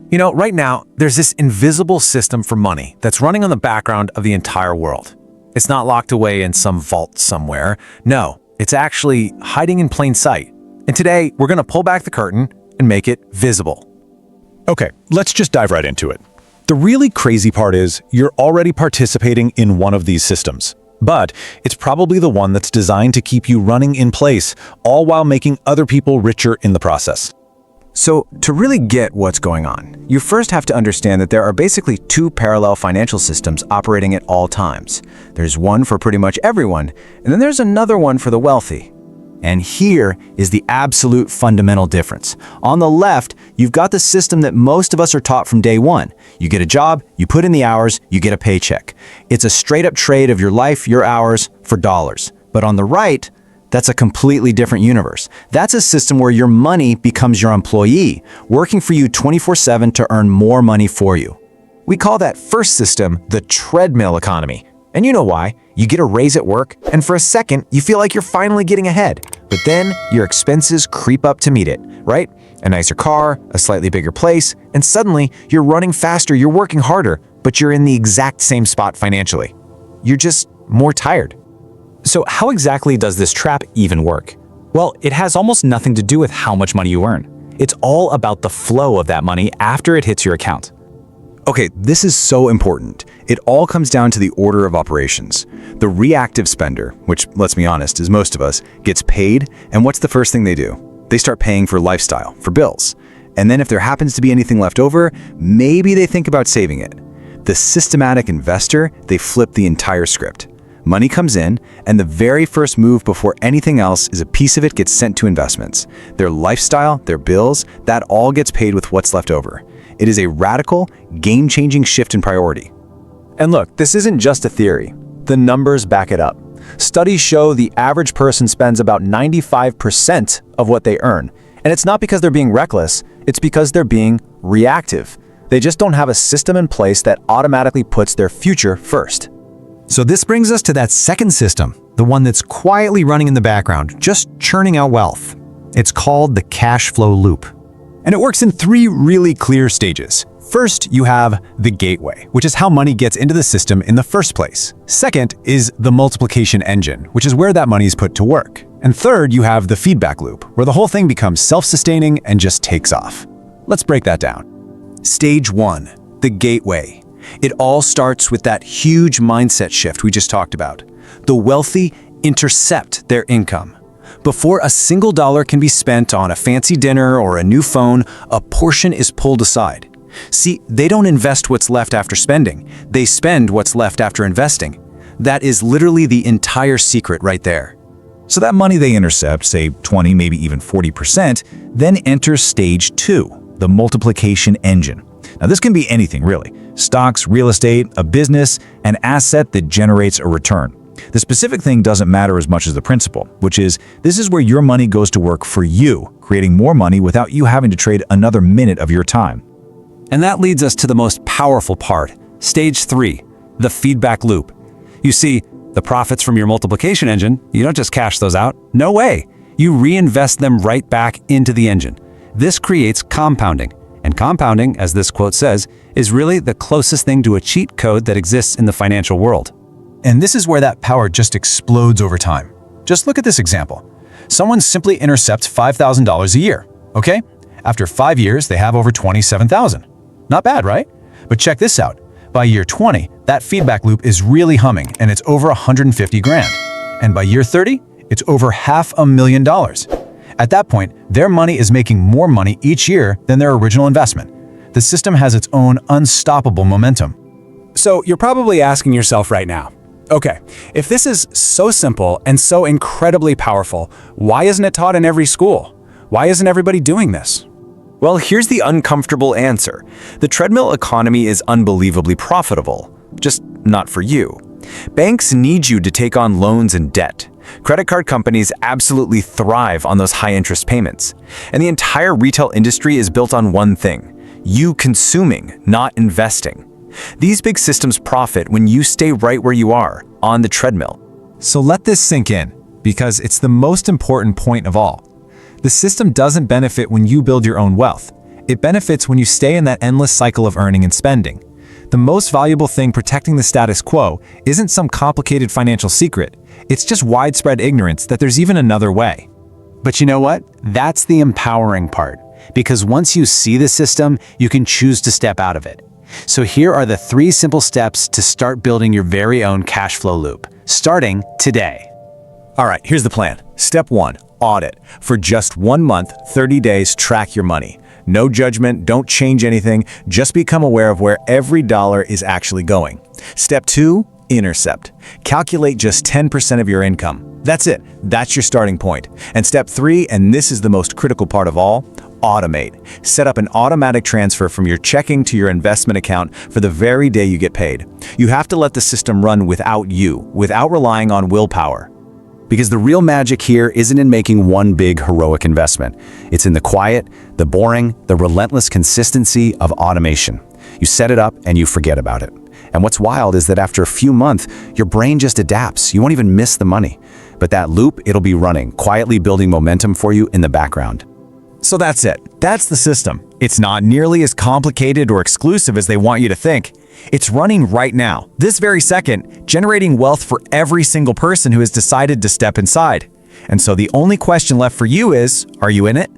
You know, right now, there's this invisible system for money that's running on the background of the entire world. It's not locked away in some vault somewhere. No, it's actually hiding in plain sight. And today, we're going to pull back the curtain and make it visible. Okay, let's just dive right into it. The really crazy part is you're already participating in one of these systems. But it's probably the one that's designed to keep you running in place, all while making other people richer in the process. So, to really get what's going on, you first have to understand that there are basically two parallel financial systems operating at all times. There's one for pretty much everyone, and then there's another one for the wealthy. And here is the absolute fundamental difference. On the left, you've got the system that most of us are taught from day one. You get a job, you put in the hours, you get a paycheck. It's a straight-up trade of your life, your hours, for dollars. But on the right, that's a completely different universe. That's a system where your money becomes your employee, working for you 24/7 to earn more money for you. We call that first system the treadmill economy. And you know why. You get a raise at work, and for a second, you feel like you're finally getting ahead. But then your expenses creep up to meet it, right? A nicer car, a slightly bigger place, and suddenly you're running faster, you're working harder, but you're in the exact same spot financially. You're just more tired. So how exactly does this trap even work? Well, it has almost nothing to do with how much money you earn. It's all about the flow of that money after it hits your account. Okay, this is so important. It all comes down to the order of operations. The reactive spender, which, let's be honest, is most of us, gets paid, and what's the first thing they do? They start paying for lifestyle, for bills. And then if there happens to be anything left over, maybe they think about saving it. The systematic investor, they flip the entire script. Money comes in, and the very first move before anything else is a piece of it gets sent to investments. Their lifestyle, their bills, that all gets paid with what's left over. It is a radical, game-changing shift in priority. And look, this isn't just a theory. The numbers back it up. Studies show the average person spends about 95% of what they earn. And it's not because they're being reckless, it's because they're being reactive. They just don't have a system in place that automatically puts their future first. So this brings us to that second system, the one that's quietly running in the background, just churning out wealth. It's called the cash flow loop. And it works in three really clear stages. First, you have the gateway, which is how money gets into the system in the first place. Second is the multiplication engine, which is where that money is put to work. And third, you have the feedback loop, where the whole thing becomes self-sustaining and just takes off. Let's break that down. Stage 1, the gateway. It all starts with that huge mindset shift we just talked about. The wealthy intercept their income. Before a single dollar can be spent on a fancy dinner or a new phone, a portion is pulled aside. See, they don't invest what's left after spending. They spend what's left after investing. That is literally the entire secret right there. So that money they intercept, say 20, maybe even 40%, then enters stage 2, the multiplication engine. Now this can be anything really. Stocks, real estate, a business, an asset that generates a return. The specific thing doesn't matter as much as the principle, which is this is where your money goes to work for you, creating more money without you having to trade another minute of your time. And that leads us to the most powerful part, stage 3, the feedback loop. You see, the profits from your multiplication engine, you don't just cash those out. No way. You reinvest them right back into the engine. This creates compounding. And compounding, as this quote says, is really the closest thing to a cheat code that exists in the financial world. And this is where that power just explodes over time. Just look at this example. Someone simply intercepts $5,000 a year, okay? After 5 years, they have over $27,000. Not bad, right? But check this out. By year 20, that feedback loop is really humming and it's over 150 grand. And by year 30, it's over $500,000. At that point, their money is making more money each year than their original investment. The system has its own unstoppable momentum. So you're probably asking yourself right now, okay, if this is so simple and so incredibly powerful, why isn't it taught in every school? Why isn't everybody doing this? Well, here's the uncomfortable answer. The treadmill economy is unbelievably profitable, just not for you. Banks need you to take on loans and debt. Credit card companies absolutely thrive on those high-interest payments. And the entire retail industry is built on one thing: you consuming, not investing. These big systems profit when you stay right where you are, on the treadmill. So let this sink in, because it's the most important point of all. The system doesn't benefit when you build your own wealth. It benefits when you stay in that endless cycle of earning and spending. The most valuable thing protecting the status quo isn't some complicated financial secret. It's just widespread ignorance that there's even another way. But you know what? That's the empowering part. Because once you see the system, you can choose to step out of it. So here are the 3 simple steps to start building your very own cash flow loop, starting today. All right, here's the plan. Step 1, audit. For just 1 month, 30 days, track your money. No judgment, don't change anything, just become aware of where every dollar is actually going. Step 2, intercept. Calculate just 10% of your income. That's it. That's your starting point. And step 3, and this is the most critical part of all, automate. Set up an automatic transfer from your checking to your investment account for the very day you get paid. You have to let the system run without you, without relying on willpower. Because the real magic here isn't in making one big heroic investment. It's in the quiet, the boring, the relentless consistency of automation. You set it up and you forget about it. And what's wild is that after a few months, your brain just adapts. You won't even miss the money. But that loop, it'll be running, quietly building momentum for you in the background. So that's it. That's the system. It's not nearly as complicated or exclusive as they want you to think. It's running right now, this very second, generating wealth for every single person who has decided to step inside. And so the only question left for you is, are you in it?